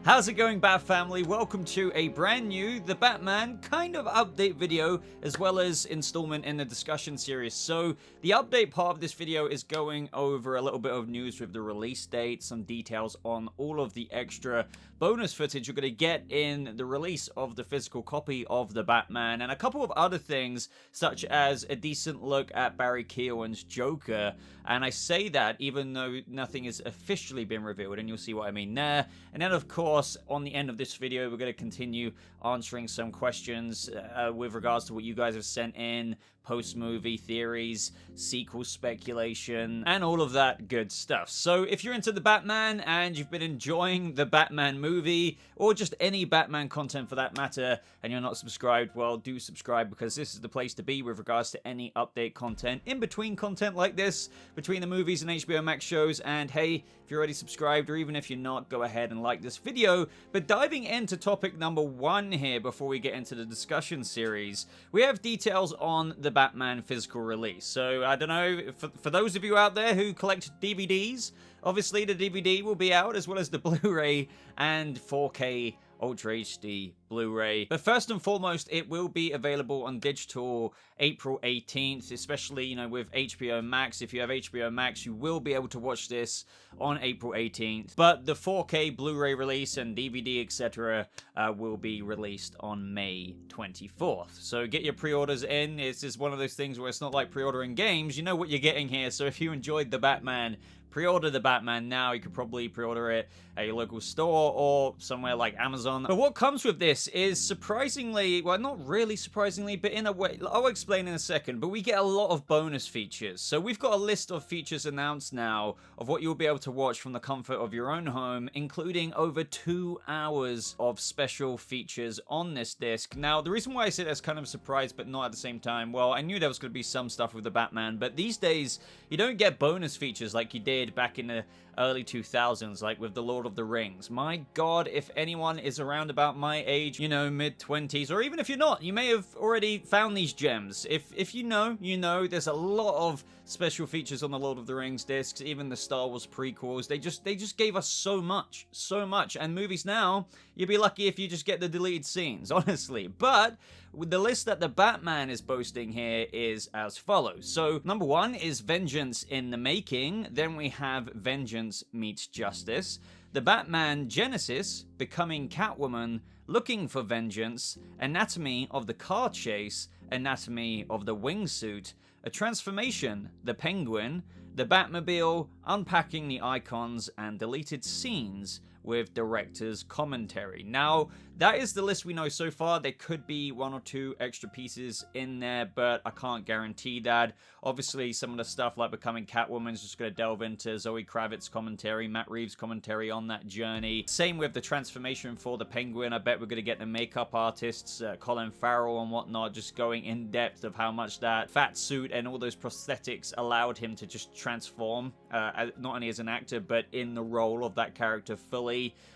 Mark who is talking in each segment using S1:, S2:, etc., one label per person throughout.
S1: How's it going, Bat Family? Welcome to a brand new The Batman kind of update video, as well as installment in the discussion series. So the update part of this video is going over a little bit of news with the release date, some details on all of the extra bonus footage you're going to get in the release of the physical copy of The Batman, and a couple of other things, such as a decent look at Barry Keoghan's Joker. And I say that even though nothing has officially been revealed, and you'll see what I mean there. And then, of course, on the end of this video, we're going to continue answering some questions with regards to what you guys have sent in, post-movie theories, sequel speculation, and all of that good stuff. So if you're into the Batman and you've been enjoying the Batman movie, or just any Batman content for that matter, and you're not subscribed, well, do subscribe, because this is the place to be with regards to any update content, in-between content like this, between the movies and HBO Max shows. And hey, if you're already subscribed, or even if you're not, go ahead and like this video. But diving into topic number one here, before we get into the discussion series, we have details on the Batman physical release. So I don't know, for those of you out there who collect DVDs, obviously the DVD will be out, as well as the Blu-ray and 4K Ultra HD Blu-ray. But first and foremost, it will be available on digital April 18th, especially, you know, with HBO Max. If you have HBO Max, you will be able to watch this on April 18th. But the 4K Blu-ray release and DVD, etc., will be released on May 24th. So get your pre-orders in. This is one of those things where it's not like pre-ordering games. You know what you're getting here. So if you enjoyed The Batman, pre-order The Batman now. You could probably pre-order it at your local store or somewhere like Amazon. But what comes with this is surprisingly, well, not really surprisingly, but in a way, I'll explain in a second, but we get a lot of bonus features. So we've got a list of features announced now of what you'll be able to watch from the comfort of your own home, including over 2 hours of special features on this disc. Now, the reason why I say that's kind of a surprise, but not at the same time, well, I knew there was going to be some stuff with the Batman, but these days, you don't get bonus features like you did back in the early 2000s, like with the Lord of the Rings. My god, if anyone is around about my age, you know, mid-20s, or even if you're not, you may have already found these gems. If you know, you know. There's a lot of special features on the Lord of the Rings discs, even the Star Wars prequels. They just gave us so much. And movies now, you'd be lucky if you just get the deleted scenes, honestly. But the list that the Batman is boasting here is as follows. So number one is Vengeance in the Making. Then we have Vengeance Meets Justice, The Batman Genesis, Becoming Catwoman, Looking for Vengeance, Anatomy of the Car Chase, Anatomy of the Wingsuit, A Transformation, The Penguin, The Batmobile, Unpacking the Icons, and Deleted Scenes with director's commentary. Now, that is the list we know so far. There could be 1 or 2 extra pieces in there, but I can't guarantee that. Obviously, some of the stuff like Becoming Catwoman is just going to delve into Zoe Kravitz commentary, Matt Reeves commentary on that journey. Same with the transformation for the Penguin. I bet we're going to get the makeup artists, Colin Farrell and whatnot, just going in depth of how much that fat suit and all those prosthetics allowed him to just transform, not only as an actor, but in the role of that character fully,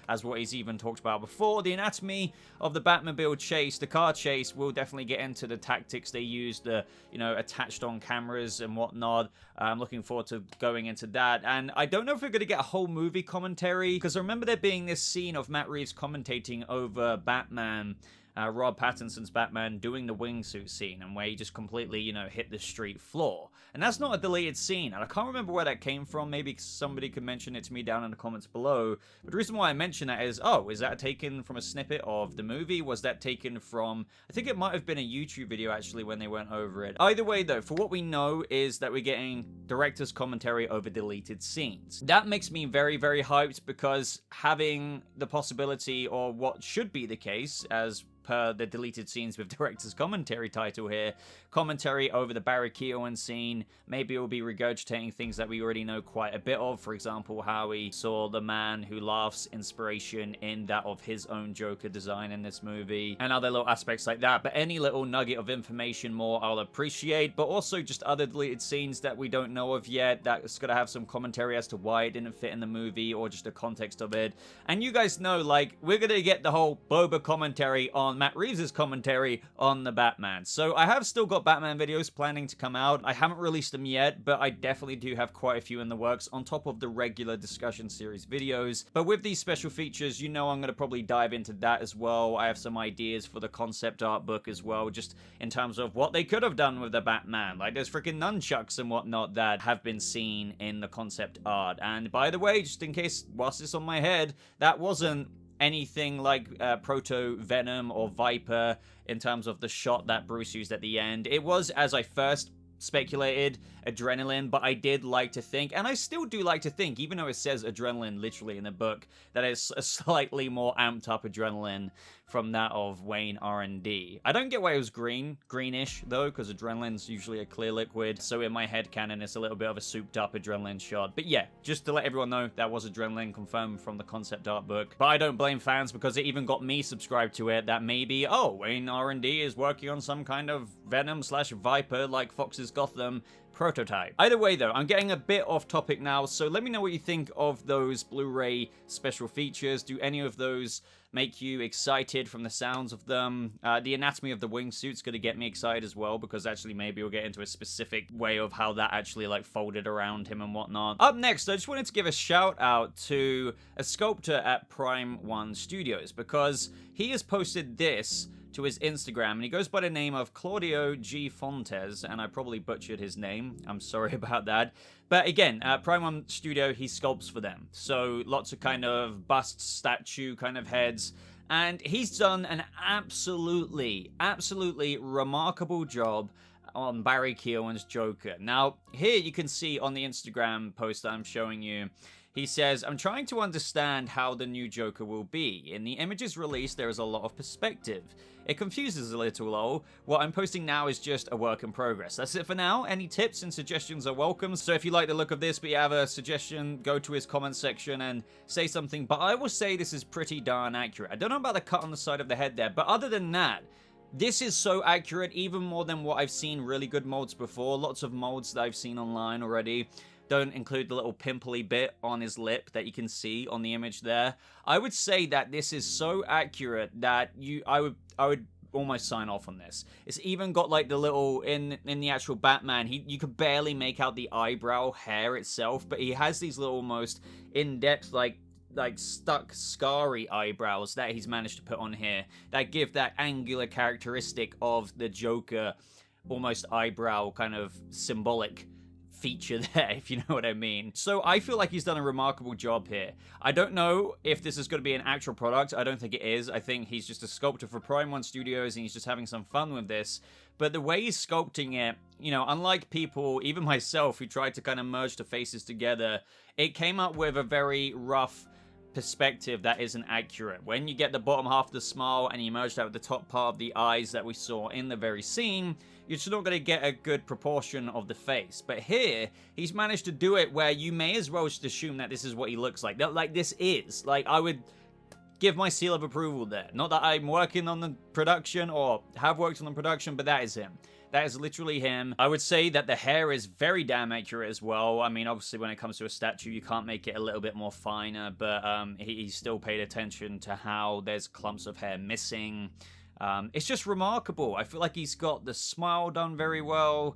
S1: as what he's even talked about before. The anatomy of the Batmobile chase, the car chase, will definitely get into the tactics they used, the, you know, attached on cameras and whatnot. I'm looking forward to going into that. And I don't know if we're going to get a whole movie commentary, because I remember there being this scene of Matt Reeves commentating over Batman, Rob Pattinson's Batman, doing the wingsuit scene, and where he just completely, you know, hit the street floor. And that's not a deleted scene, and I can't remember where that came from. Maybe somebody could mention it to me down in the comments below. But the reason why I mention that is, oh, is that taken from a snippet of the movie? Was that taken from, I think it might have been a YouTube video, actually, when they went over it. Either way, though, for what we know is that we're getting director's commentary over deleted scenes. That makes me very, very hyped, because having the possibility, or what should be the case, as per the deleted scenes with director's commentary title here, commentary over the Barry Keoghan scene. Maybe it will be regurgitating things that we already know quite a bit of. For example, how we saw the Man Who Laughs inspiration in that of his own Joker design in this movie, and other little aspects like that. But any little nugget of information more I'll appreciate, but also just other deleted scenes that we don't know of yet, that's gonna have some commentary as to why it didn't fit in the movie, or just the context of it. And you guys know, like, we're gonna get the whole Boba commentary on on Matt Reeves' commentary on the Batman. So I have still got Batman videos planning to come out. I haven't released them yet, but I definitely do have quite a few in the works on top of the regular discussion series videos. But with these special features, you know I'm going to probably dive into that as well. I have some ideas for the concept art book as well, just in terms of what they could have done with the Batman. Like, there's freaking nunchucks and whatnot that have been seen in the concept art. And by the way, just in case, whilst it's on my head, that wasn't anything like Proto-Venom or Viper in terms of the shot that Bruce used at the end. It was, as I first speculated, adrenaline, but I did like to think, and I still do like to think, even though it says adrenaline literally in the book, that it's a slightly more amped up adrenaline from that of Wayne R&D. I don't get why it was greenish though, because adrenaline's usually a clear liquid, so in my head canon it's a little bit of a souped up adrenaline shot. But yeah, just to let everyone know, that was adrenaline, confirmed from the concept art book. But I don't blame fans, because it even got me subscribed to it, that maybe, oh, Wayne R&D is working on some kind of Venom/Viper like Fox's Gotham prototype. Either way though, I'm getting a bit off topic now, so let me know what you think of those Blu-ray special features. Do any of those make you excited from the sounds of them? The anatomy of the wingsuit's gonna get me excited as well, because actually maybe we'll get into a specific way of how that actually like folded around him and whatnot. Up next, I just wanted to give a shout out to a sculptor at Prime One Studios, because he has posted this to his Instagram, and he goes by the name of Claudio G. Fontes, and I probably butchered his name. I'm sorry about that. But again, Prime One Studio, he sculpts for them. So lots of kind of bust statue kind of heads. And he's done an absolutely remarkable job on Barry Keoghan's Joker. Now, here you can see on the Instagram post that I'm showing you, he says, "I'm trying to understand how the new Joker will be. In the images released, there is a lot of perspective. It confuses a little, lol. What I'm posting now is just a work in progress. That's it for now. Any tips and suggestions are welcome. So if you like the look of this, but you have a suggestion, go to his comment section and say something. But I will say this is pretty darn accurate. I don't know about the cut on the side of the head there, but other than that, this is so accurate, even more than what I've seen really good molds before. Lots of molds that I've seen online already don't include the little pimply bit on his lip that you can see on the image there. I would say that this is so accurate that I would almost sign off on this. It's even got like the little, in the actual Batman, you could barely make out the eyebrow hair itself, but he has these little almost in-depth like stuck scarry eyebrows that he's managed to put on here that give that angular characteristic of the Joker, almost eyebrow kind of symbolic feature there, if you know what I mean. So I feel like he's done a remarkable job here. I don't know if this is going to be an actual product. I don't think it is. I think he's just a sculptor for Prime One Studios and he's just having some fun with this. But the way he's sculpting it, you know, unlike people, even myself, who tried to kind of merge the faces together, it came up with a very rough perspective that isn't accurate. When you get the bottom half of the smile and you merge that with the top part of the eyes that we saw in the very scene, you're just not going to get a good proportion of the face. But here, he's managed to do it where you may as well just assume that this is what he looks like. Like, this is. Like, I would give my seal of approval there. Not that I'm working on the production or have worked on the production, but that is him. That is literally him. I would say that the hair is very damn accurate as well. I mean, obviously, when it comes to a statue, you can't make it a little bit more finer, but he still paid attention to how there's clumps of hair missing. It's just remarkable. I feel like he's got the smile done very well.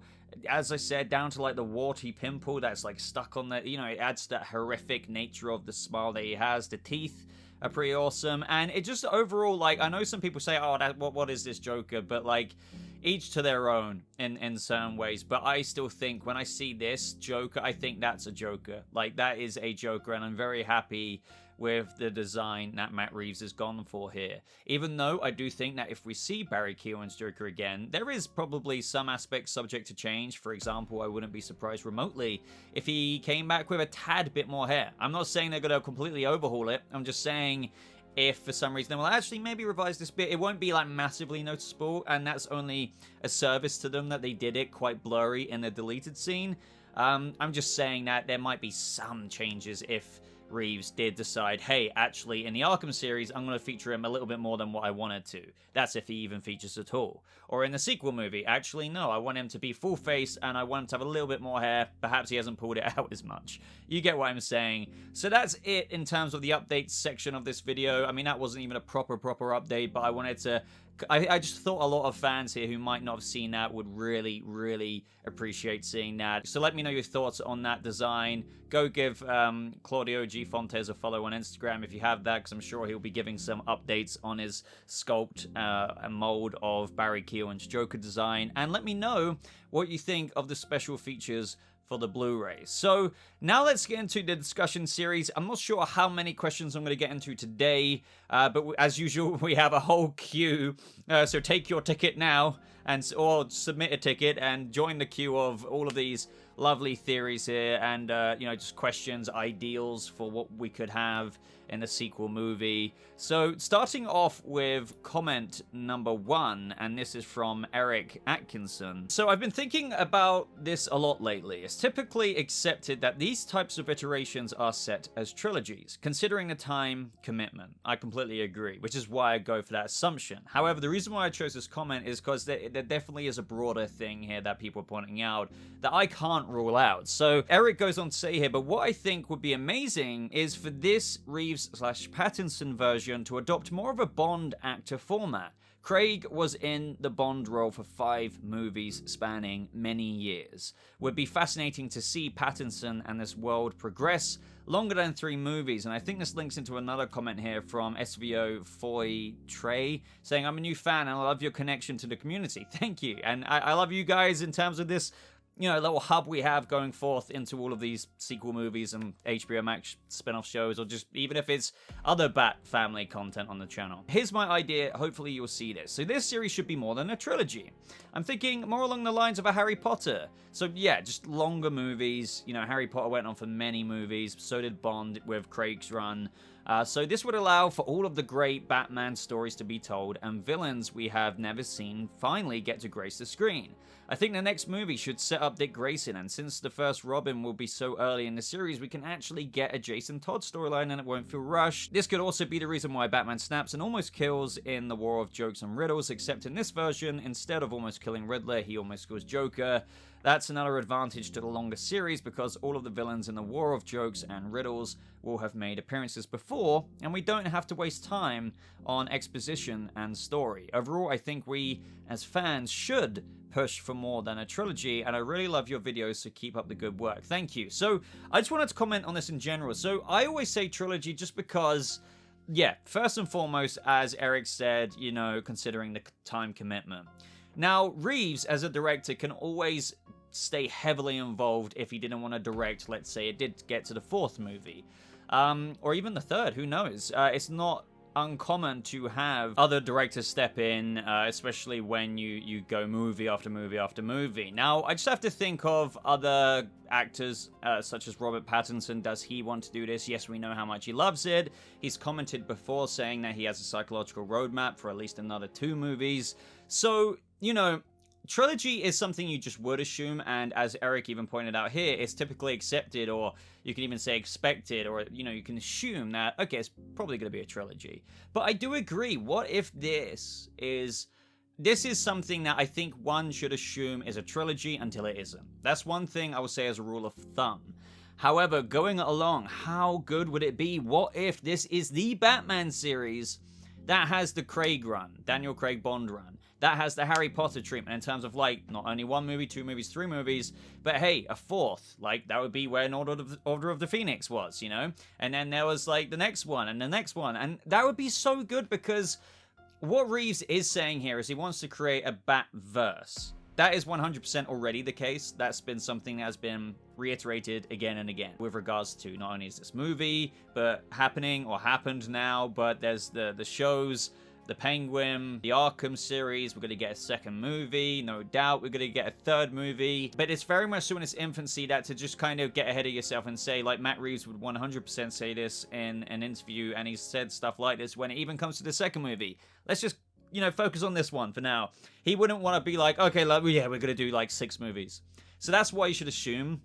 S1: As I said, down to like the warty pimple that's like stuck on the, you know, it adds that horrific nature of the smile that he has. The teeth are pretty awesome. And it just overall, like, I know some people say, oh, what is this Joker? But like, each to their own in certain ways. But I still think when I see this Joker, I think that's a Joker. Like, that is a Joker. And I'm very happy with the design that Matt Reeves has gone for here. Even though I do think that if we see Barry Keoghan's Joker again, there is probably some aspects subject to change. For example, I wouldn't be surprised remotely if he came back with a tad bit more hair. I'm not saying they're going to completely overhaul it. I'm just saying if for some reason they will actually maybe revise this bit, it won't be like massively noticeable, and that's only a service to them that they did it quite blurry in the deleted scene. I'm just saying that there might be some changes if Reeves did decide, hey, actually, in the Arkham series, I'm going to feature him a little bit more than what I wanted to. That's if he even features at all. Or in the sequel movie, actually, no, I want him to be full face, and I want him to have a little bit more hair. Perhaps he hasn't pulled it out as much. You get what I'm saying. So that's it in terms of the updates section of this video. I mean, that wasn't even a proper update, but I wanted to I just thought a lot of fans here who might not have seen that would really, really appreciate seeing that. So let me know your thoughts on that design. Go give Claudio G. Fontes a follow on Instagram if you have that, because I'm sure he'll be giving some updates on his sculpt and mold of Barry Keoghan's Joker design. And let me know what you think of the special features for the Blu-ray. So now let's get into the discussion series. I'm not sure how many questions I'm going to get into today, but as usual, we have a whole queue. So take your ticket now, or submit a ticket and join the queue of all of these lovely theories here, and just questions, ideals for what we could have in the sequel movie. So starting off with comment number 1, and this is from Eric Atkinson. So I've been thinking about this a lot lately. It's typically accepted that these types of iterations are set as trilogies, considering the time commitment. I completely agree, which is why I go for that assumption. However, the reason why I chose this comment is because there definitely is a broader thing here that people are pointing out that I can't rule out. So Eric goes on to say here, but what I think would be amazing is for this Reeves/Pattinson version to adopt more of a Bond actor format. Craig was in the Bond role for 5 movies spanning many years. Would be fascinating to see Pattinson and this world progress longer than 3 movies. And I think this links into another comment here from SVO Foy Trey saying, I'm a new fan and I love your connection to the community. Thank you. And I love you guys in terms of this little hub we have going forth into all of these sequel movies and HBO Max spin-off shows, or just even if it's other Bat family content on the channel. Here's my idea, hopefully you'll see this. So this series should be more than a trilogy. I'm thinking more along the lines of a Harry Potter. So yeah, just longer movies. Harry Potter went on for many movies, so did Bond with Craig's run. So this would allow for all of the great Batman stories to be told, and villains we have never seen finally get to grace the screen. I think the next movie should set up Dick Grayson, and since the first Robin will be so early in the series, we can actually get a Jason Todd storyline and it won't feel rushed. This could also be the reason why Batman snaps and almost kills in the War of Jokes and Riddles, except in this version, instead of almost killing Riddler, he almost kills Joker. That's another advantage to the longer series because all of the villains in the War of Jokes and Riddles will have made appearances before, and we don't have to waste time on exposition and story. Overall, I think we, as fans, should push for more than a trilogy, and I really love your videos, so keep up the good work. Thank you. So, I just wanted to comment on this in general. So, I always say trilogy just because, yeah, first and foremost, as Eric said, considering the time commitment. Now, Reeves, as a director, can always stay heavily involved if he didn't want to direct, let's say it did get to the 4th movie. Or even the 3rd, who knows? It's not uncommon to have other directors step in, especially when you go movie after movie after movie. Now, I just have to think of other actors, such as Robert Pattinson. Does he want to do this? Yes, we know how much he loves it. He's commented before saying that he has a psychological roadmap for at least another 2 movies. So, trilogy is something you just would assume, and as Eric even pointed out here, it's typically accepted, or you can even say expected, or, you can assume that, okay, it's probably going to be a trilogy. But I do agree, what if this is something that I think one should assume is a trilogy until it isn't. That's one thing I would say as a rule of thumb. However, going along, how good would it be? What if this is the Batman series that has the Craig run, Daniel Craig Bond run, that has the Harry Potter treatment in terms of, not only 1 movie, 2 movies, 3 movies, but hey, a 4th. That would be where an Order of the Phoenix was, And then there was, the next one, and the next one. And that would be so good because what Reeves is saying here is he wants to create a Batverse. That is 100% already the case. That's been something that has been reiterated again and again with regards to not only is this movie, but happening or happened now, but there's the shows, the Penguin, the Arkham series. We're going to get a 2nd movie, no doubt. We're going to get a 3rd movie, but it's very much so in its infancy that to just kind of get ahead of yourself and say, Matt Reeves would 100% say this in an interview, and he's said stuff like this when it even comes to the 2nd movie. Let's just focus on this one for now. He wouldn't want to be okay, yeah, we're going to do 6 movies. So that's why you should assume.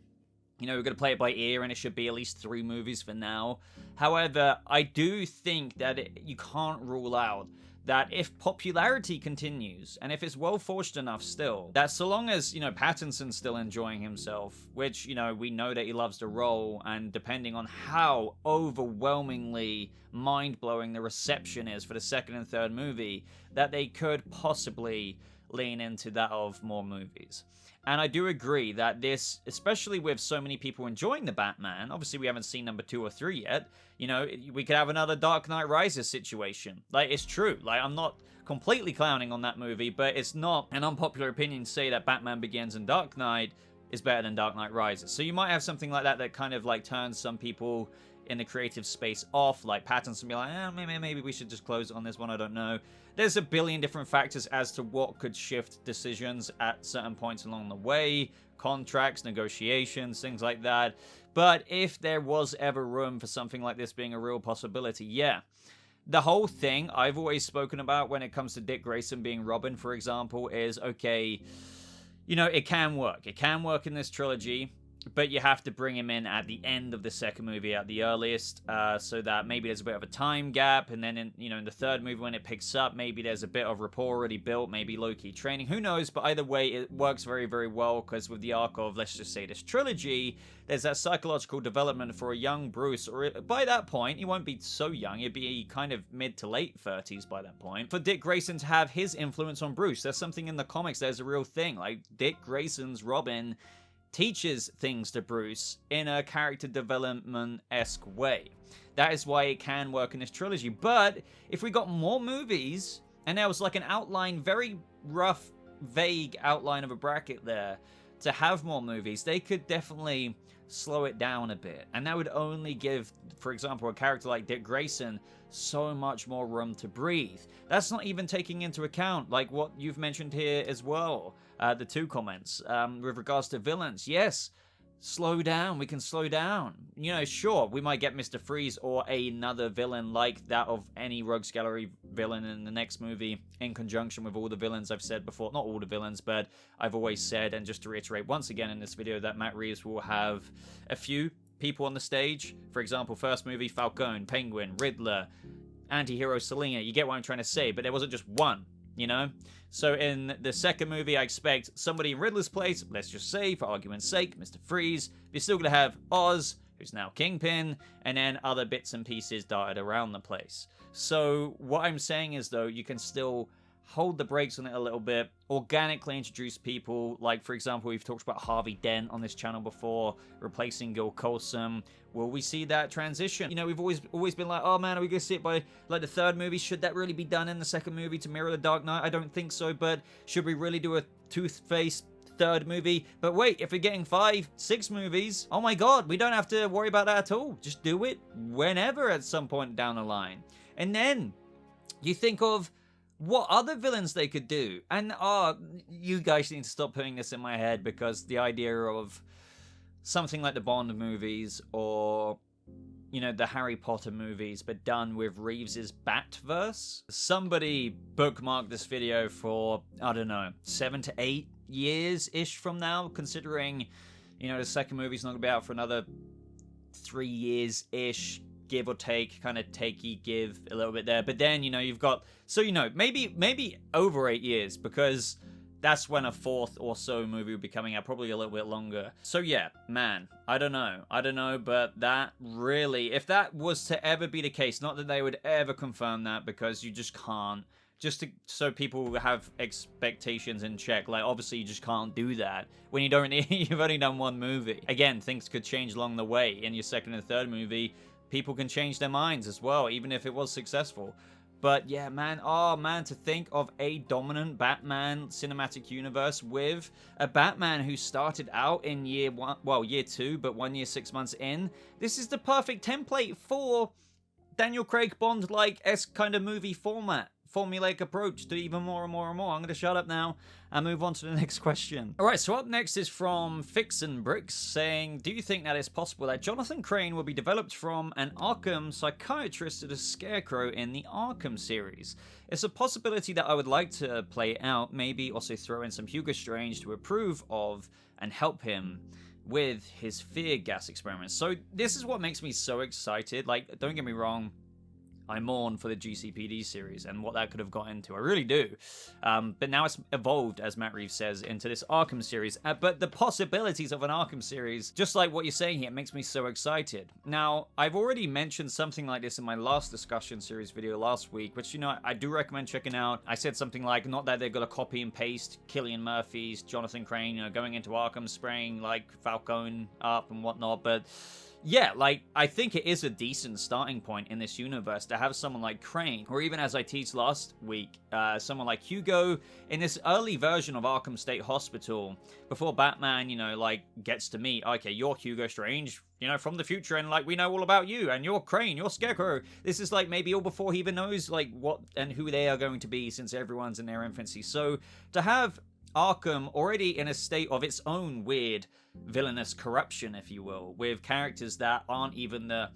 S1: We're going to play it by ear, and it should be at least 3 movies for now. However, I do think that you can't rule out that if popularity continues, and if it's well forged enough still, that so long as, Pattinson's still enjoying himself, which, we know that he loves the role, and depending on how overwhelmingly mind-blowing the reception is for the second and third movie, that they could possibly lean into that of more movies. And I do agree that this, especially with so many people enjoying the Batman, obviously we haven't seen number 2 or 3 yet, we could have another Dark Knight Rises situation. Like, it's true. Like, I'm not completely clowning on that movie, but it's not an unpopular opinion to say that Batman Begins and Dark Knight is better than Dark Knight Rises. So you might have something like that kind of like turns some people in the creative space off, like Pattinson be like, maybe we should just close on this one, I don't know. There's a billion different factors as to what could shift decisions at certain points along the way, contracts, negotiations, things like that. But if there was ever room for something like this being a real possibility, yeah. The whole thing I've always spoken about when it comes to Dick Grayson being Robin, for example, is, okay, it can work. It can work in this trilogy, but you have to bring him in at the end of the second movie at the earliest, so that maybe there's a bit of a time gap, and then in the third movie when it picks up, maybe there's a bit of rapport already built, maybe low-key training, who knows, but either way, it works very, very well, because with the arc of, let's just say, this trilogy, there's that psychological development for a young Bruce, or by that point, he won't be so young, he'd be kind of mid to late 30s by that point, for Dick Grayson to have his influence on Bruce. There's something in the comics, there's a real thing, like Dick Grayson's Robin teaches things to Bruce in a character development-esque way. That is why it can work in this trilogy. But if we got more movies, and there was like an outline, very rough, vague outline of a bracket there, to have more movies, they could definitely slow it down a bit. And that would only give, for example, a character like Dick Grayson so much more room to breathe. That's not even taking into account, like what you've mentioned here as well, the 2 comments, with regards to villains. Yes, slow down. We can slow down. Sure, we might get Mr. Freeze or another villain like that of any Rogues Gallery villain in the next movie, in conjunction with all the villains I've said before. Not all the villains, but I've always said, and just to reiterate once again in this video, that Matt Reeves will have a few people on the stage. For example, first movie, Falcone, Penguin, Riddler, anti-hero Selina. You get what I'm trying to say, but there wasn't just one, So in the second movie, I expect somebody in Riddler's place, let's just say, for argument's sake, Mr. Freeze. You're still going to have Oz, who's now Kingpin, and then other bits and pieces dotted around the place. So what I'm saying is, though, you can still hold the brakes on it a little bit, organically introduce people, like, for example, we've talked about Harvey Dent on this channel before, replacing Gil Coulson. Will we see that transition? We've always been like, oh man, are we going to see it by, like, the third movie? Should that really be done in the second movie to mirror The Dark Knight? I don't think so, but should we really do a Toothface third movie? But wait, if we're getting 5, 6 movies, oh my god, we don't have to worry about that at all. Just do it whenever at some point down the line. And then you think of what other villains they could do. And you guys need to stop putting this in my head, because the idea of something like the Bond movies or, the Harry Potter movies, but done with Reeves's Batverse. Somebody bookmarked this video for, I don't know, 7 to 8 years-ish from now, considering, the second movie's not going to be out for another 3 years-ish, give or take, kind of takey give a little bit there. But then, you've got, so, maybe over 8 years, because that's when a 4th or so movie will be coming out, probably a little bit longer. So yeah, man, I don't know, but that really, if that was to ever be the case, not that they would ever confirm that, because you just can't, so people have expectations in check. Like, obviously you just can't do that when you don't, you've only done one movie. Again, things could change along the way. In your second and third movie, people can change their minds as well, even if it was successful. But yeah, man, to think of a dominant Batman cinematic universe with a Batman who started out in year 2, but 1 year, 6 months in. This is the perfect template for Daniel Craig Bond-like-esque kind of movie formulaic approach to even more and more and more. I'm going to shut up now and move on to the next question. Alright, so up next is from Fixin' Bricks saying, do you think that it's possible that Jonathan Crane will be developed from an Arkham psychiatrist to the Scarecrow in the Arkham series? It's a possibility that I would like to play out, maybe also throw in some Hugo Strange to approve of and help him with his fear gas experiments. So this is what makes me so excited. Like, don't get me wrong, I mourn for the GCPD series and what that could have got into. I really do. But now it's evolved, as Matt Reeves says, into this Arkham series. But the possibilities of an Arkham series, just like what you're saying here, makes me so excited. Now, I've already mentioned something like this in my last discussion series video last week, which, you know, I do recommend checking out. I said something like, not that they're going to copy and paste Cillian Murphy's Jonathan Crane, you know, going into Arkham, spraying, like, Falcone up and whatnot, but... yeah, like, I think it is a decent starting point in this universe to have someone like Crane, or even as I teased last week, someone like Hugo in this early version of Arkham State Hospital, before Batman, you know, like, gets to meet, okay, you're Hugo Strange, you know, from the future, and, like, we know all about you, and you're Crane, you're Scarecrow. This is, like, maybe all before he even knows, like, what and who they are going to be, since everyone's in their infancy. So, to have Arkham already in a state of its own weird villainous corruption, if you will, with characters that aren't even the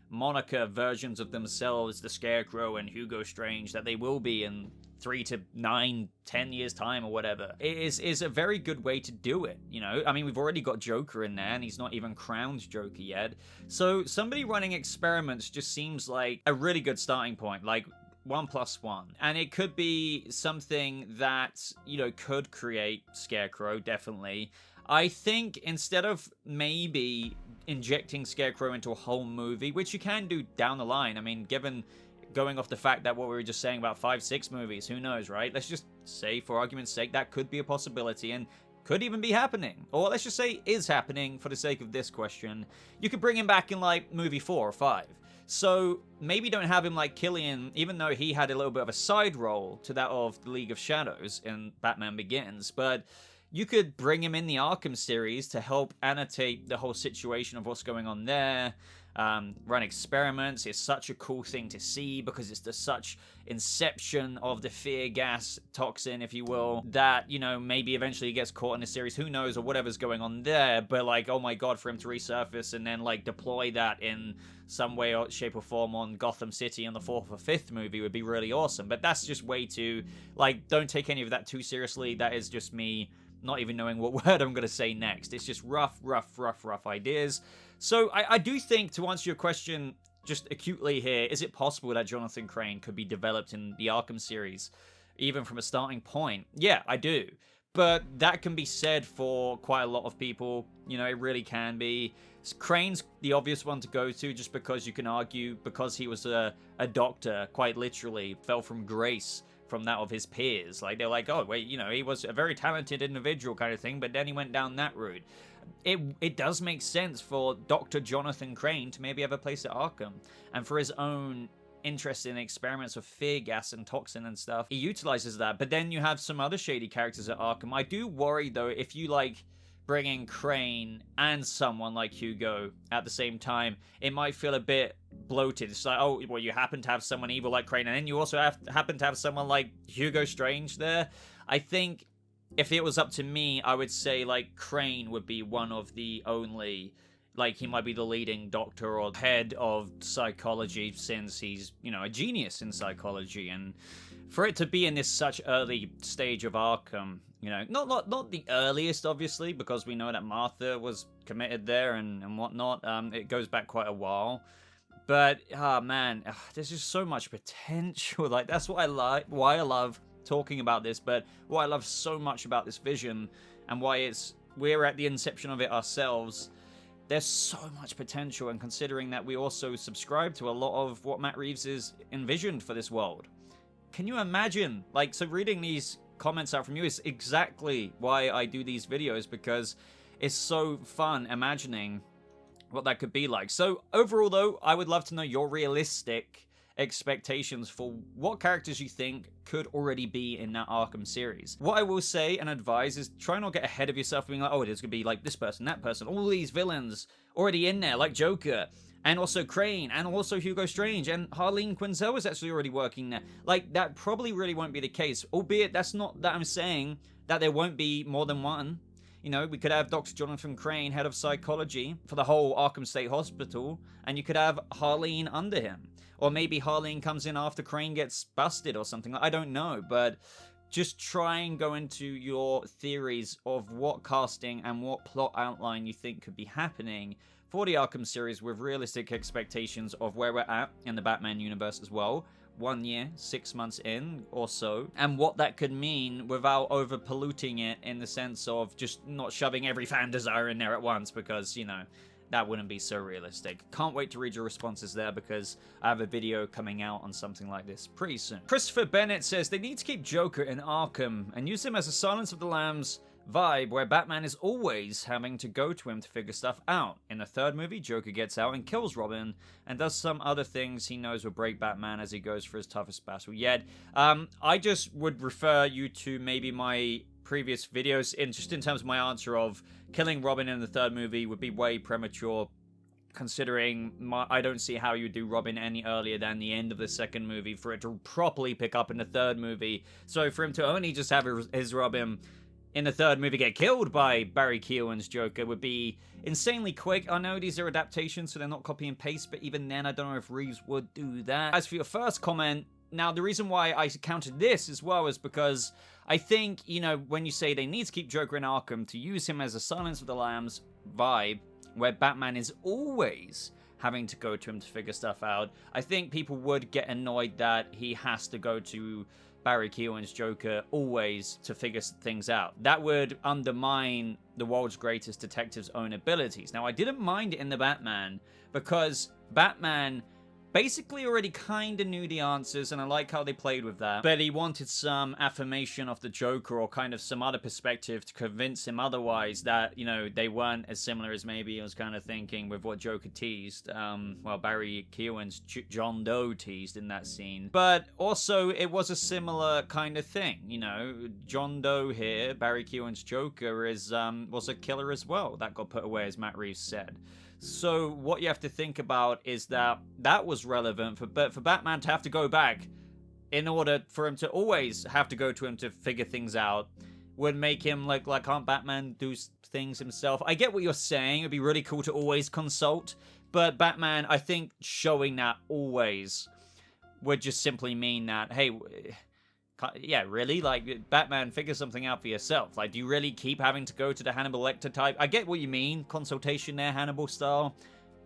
S1: moniker versions of themselves, the Scarecrow and Hugo Strange, that they will be in 3 to 9, 10 years time or whatever. It is a very good way to do it, you know? I mean, we've already got Joker in there, and he's not even crowned Joker yet. So somebody running experiments just seems like a really good starting point, like 1 + 1. And it could be something that, you know, could create Scarecrow, definitely. I think instead of maybe injecting Scarecrow into a whole movie, which you can do down the line, I mean, given going off the fact that what we were just saying about 5, 6 movies, who knows, right? Let's just say, for argument's sake, that could be a possibility and could even be happening. Or let's just say is happening for the sake of this question. You could bring him back in, like, movie 4 or 5. So maybe don't have him like Cillian, even though he had a little bit of a side role to that of the League of Shadows in Batman Begins, but you could bring him in the Arkham series to help annotate the whole situation of what's going on there, run experiments. It's such a cool thing to see because it's the such inception of the fear gas toxin, if you will, that, you know, maybe eventually he gets caught in the series, who knows, or whatever's going on there, but like, oh my god, for him to resurface and then like deploy that in some way or shape or form on Gotham City in the 4th or 5th movie would be really awesome. But that's just way too, like, don't take any of that too seriously. That is just me not even knowing what word I'm going to say next. It's just rough ideas. So I do think, to answer your question just acutely here, is it possible that Jonathan Crane could be developed in the Arkham series, even from a starting point? Yeah, I do. But that can be said for quite a lot of people. You know, it really can be. Crane's the obvious one to go to, just because you can argue, because he was a doctor, quite literally, fell from grace from that of his peers. Like, they're like, oh, wait, you know, he was a very talented individual kind of thing, but then he went down that route. It does make sense for Dr. Jonathan Crane to maybe have a place at Arkham, and for his own interest in experiments with fear gas and toxin and stuff, he utilizes that. But then you have some other shady characters at Arkham. I do worry, though, if you, like, bring in Crane and someone like Hugo at the same time, it might feel a bit bloated. It's like, oh, well, you happen to have someone evil like Crane, and then you also happen to have someone like Hugo Strange there. I think if it was up to me, I would say, like, Crane would be one of the only, like, he might be the leading doctor or head of psychology, since he's, you know, a genius in psychology. And for it to be in this such early stage of Arkham, you know, not the earliest, obviously, because we know that Martha was committed there and whatnot. It goes back quite a while. But, man, there's just so much potential. Like, that's what I like, why I love talking about this, but what I love so much about this vision, and why we're at the inception of it ourselves. There's so much potential, and considering that we also subscribe to a lot of what Matt Reeves has envisioned for this world. Can you imagine? Like, so reading these comments out from you is exactly why I do these videos, because it's so fun imagining what that could be like. So overall, though, I would love to know your realistic expectations for what characters you think could already be in that Arkham series. What I will say and advise is try not get ahead of yourself, being like, oh, there's gonna be like this person, that person, all these villains already in there, like Joker, and also Crane, and also Hugo Strange, and Harleen Quinzel is actually already working there. Like, that probably really won't be the case, albeit that's not that I'm saying that there won't be more than one. You know, we could have Dr. Jonathan Crane, head of psychology for the whole Arkham State Hospital, and you could have Harleen under him. Or maybe Harleen comes in after Crane gets busted or something. I don't know, but just try and go into your theories of what casting and what plot outline you think could be happening for the Arkham series with realistic expectations of where we're at in the Batman universe as well. 1 year, 6 months in or so, and what that could mean without over polluting it in the sense of just not shoving every fan desire in there at once, because, you know, that wouldn't be so realistic. Can't wait to read your responses there, because I have a video coming out on something like this pretty soon. Christopher Bennett says they need to keep Joker in Arkham and use him as a Silence of the Lambs vibe where Batman is always having to go to him to figure stuff out. In the third movie, Joker gets out and kills Robin and does some other things he knows will break Batman as he goes for his toughest battle yet. I just would refer you to maybe my previous videos in terms of my answer of killing Robin in the third movie would be way premature, considering I don't see how you do Robin any earlier than the end of the second movie for it to properly pick up in the third movie. So for him to only just have his Robin in the third movie get killed by Barry Keoghan's Joker would be insanely quick. I know these are adaptations, so they're not copy and paste, but even then, I don't know if Reeves would do that. As for your first comment, now the reason why I counted this as well is because I think, you know, when you say they need to keep Joker in Arkham to use him as a Silence of the Lambs vibe, where Batman is always having to go to him to figure stuff out, I think people would get annoyed that he has to go to Barry Keoghan's Joker always to figure things out. That would undermine the world's greatest detective's own abilities. Now, I didn't mind it in the Batman because Batman basically already kind of knew the answers, and I like how they played with that. But he wanted some affirmation of the Joker or kind of some other perspective to convince him otherwise that, you know, they weren't as similar as maybe he was kind of thinking with what Joker teased. Well, Barry Keoghan's John Doe teased in that scene. But also, it was a similar kind of thing, you know. John Doe here, Barry Keoghan's Joker, was a killer as well. That got put away, as Matt Reeves said. So what you have to think about is that was relevant for Batman to have to go back in order for him to always have to go to him to figure things out would make him like can't Batman do things himself? I get what you're saying. It'd be really cool to always consult, but Batman, I think showing that always would just simply mean that, hey, yeah, really? Like, Batman, figure something out for yourself. Like, do you really keep having to go to the Hannibal Lecter type? I get what you mean, consultation there, Hannibal style,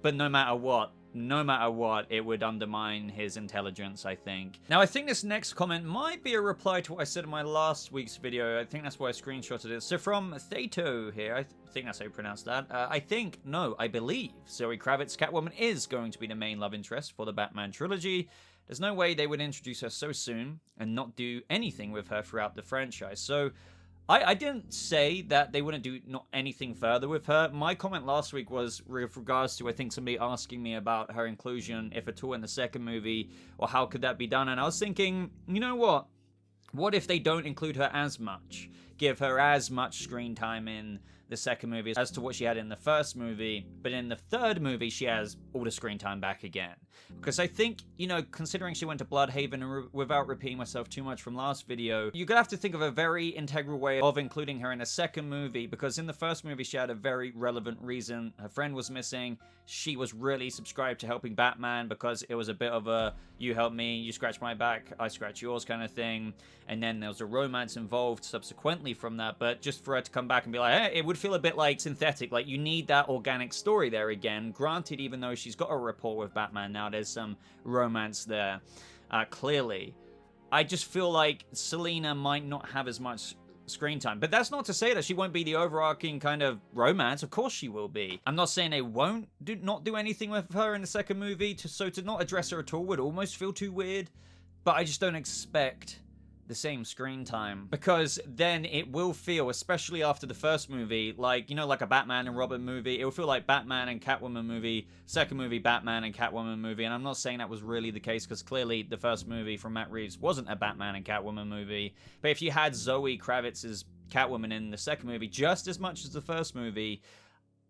S1: but no matter what, it would undermine his intelligence, I think. Now, I think this next comment might be a reply to what I said in my last week's video. I think that's why I screenshotted it. So from Thato here, I think that's how you pronounce that. I believe Zoe Kravitz Catwoman is going to be the main love interest for the Batman trilogy. There's no way they would introduce her so soon and not do anything with her throughout the franchise. So I didn't say that they wouldn't do anything further with her. My comment last week was with regards to, I think, somebody asking me about her inclusion, if at all, in the second movie, or how could that be done. And I was thinking, you know what? What if they don't include her as much? Give her as much screen time in the second movie as to what she had in the first movie, but in the third movie, she has all the screen time back again. Because I think, you know, considering she went to Bloodhaven, and without repeating myself too much from last video, you're gonna have to think of a very integral way of including her in the second movie, because in the first movie, she had a very relevant reason. Her friend was missing. She was really subscribed to helping Batman because it was a bit of a, you help me, you scratch my back, I scratch yours kind of thing. And then there was a romance involved subsequently from that, but just for her to come back and be like, hey, it would feel a bit like synthetic. Like, you need that organic story there again. Granted, even though she's got a rapport with Batman now, there's some romance there, clearly. I just feel like Selina might not have as much screen time. But that's not to say that she won't be the overarching kind of romance. Of course she will be. I'm not saying they won't not do anything with her in the second movie, so to not address her at all would almost feel too weird. But I just don't expect the same screen time, because then it will feel, especially after the first movie, like, you know, like a Batman and Robin movie. It will feel like Batman and Catwoman movie, second movie Batman and Catwoman movie. And I'm not saying that was really the case, because clearly the first movie from Matt Reeves wasn't a Batman and Catwoman movie. But if you had Zoe Kravitz's Catwoman in the second movie just as much as the first movie,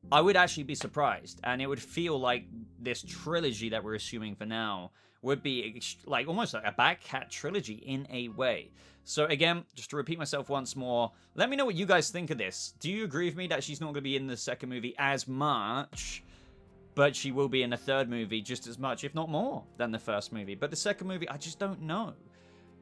S1: I would actually be surprised, and it would feel like this trilogy that we're assuming for now would be like almost like a Batcat trilogy in a way. So again, just to repeat myself once more, let me know what you guys think of this. Do you agree with me that she's not going to be in the second movie as much, but she will be in the third movie just as much, if not more, than the first movie? But the second movie, I just don't know.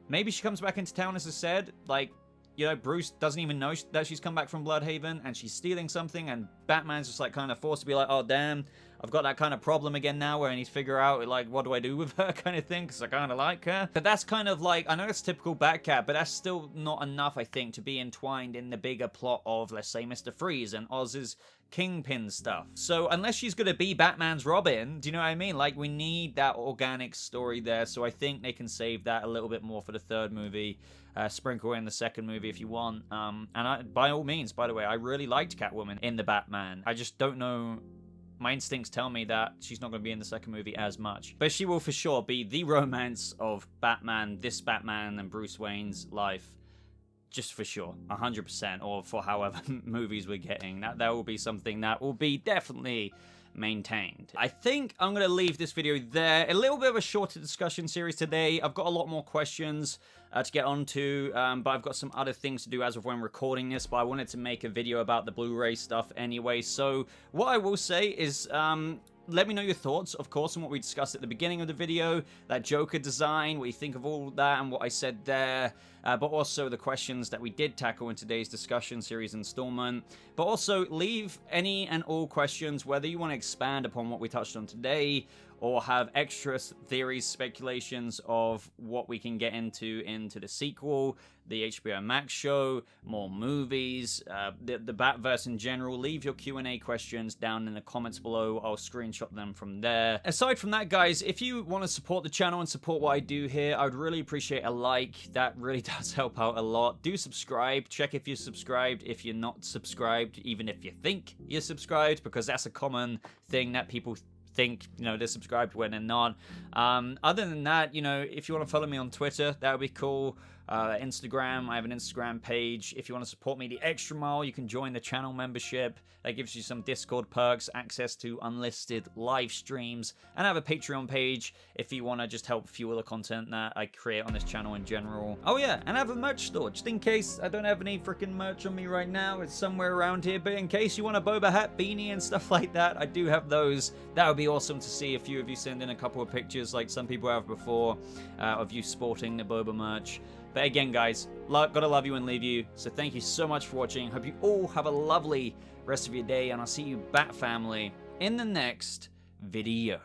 S1: Maybe she comes back into town, as I said, like, you know, Bruce doesn't even know that she's come back from Bloodhaven, and she's stealing something, and Batman's just, like, kind of forced to be like, oh, damn, I've got that kind of problem again now where I need to figure out, like, what do I do with her kind of thing, because I kind of like her. But that's kind of like, I know it's typical Batcat, but that's still not enough, I think, to be entwined in the bigger plot of, let's say, Mr. Freeze and Oz's Kingpin stuff. So unless she's going to be Batman's Robin, do you know what I mean? Like, we need that organic story there, so I think they can save that a little bit more for the third movie. Sprinkle in the second movie if you want. By all means, by the way, I really liked Catwoman in the Batman. I just don't know. My instincts tell me that she's not going to be in the second movie as much. But she will for sure be the romance of Batman, this Batman, and Bruce Wayne's life. Just for sure. 100%. Or for however movies we're getting. That will be something that will be definitely maintained. I think I'm going to leave this video there. A little bit of a shorter discussion series today. I've got a lot more questions to get onto, but I've got some other things to do as of when recording this, but I wanted to make a video about the Blu-ray stuff anyway. So what I will say is, let me know your thoughts, of course, on what we discussed at the beginning of the video, that Joker design, what you think of all that and what I said there, but also the questions that we did tackle in today's discussion series installment. But also leave any and all questions, whether you want to expand upon what we touched on today, or have extra theories, speculations of what we can get into the sequel, the HBO Max show, more movies, the Batverse in general. Leave your Q&A questions down in the comments below. I'll screenshot them from there. Aside from that, guys, if you want to support the channel and support what I do here, I would really appreciate a like. That really does help out a lot. Do subscribe. Check if you're subscribed. If you're not subscribed, even if you think you're subscribed, because that's a common thing that people think, you know, they're subscribed when they're not. Other than that, you know, if you want to follow me on Twitter, that would be cool. Instagram, I have an Instagram page. If you want to support me the extra mile, you can join the channel membership. That gives you some Discord perks, access to unlisted live streams, and I have a Patreon page if you want to just help fuel the content that I create on this channel in general. Oh yeah, and I have a merch store, just in case I don't have any freaking merch on me right now. It's somewhere around here, but in case you want a Boba hat, beanie, and stuff like that, I do have those. That would be awesome to see a few of you send in a couple of pictures like some people have before of you sporting the Boba merch. But again, guys, gotta love you and leave you. So thank you so much for watching. Hope you all have a lovely rest of your day, and I'll see you, Bat Family, in the next video.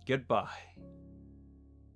S1: Goodbye.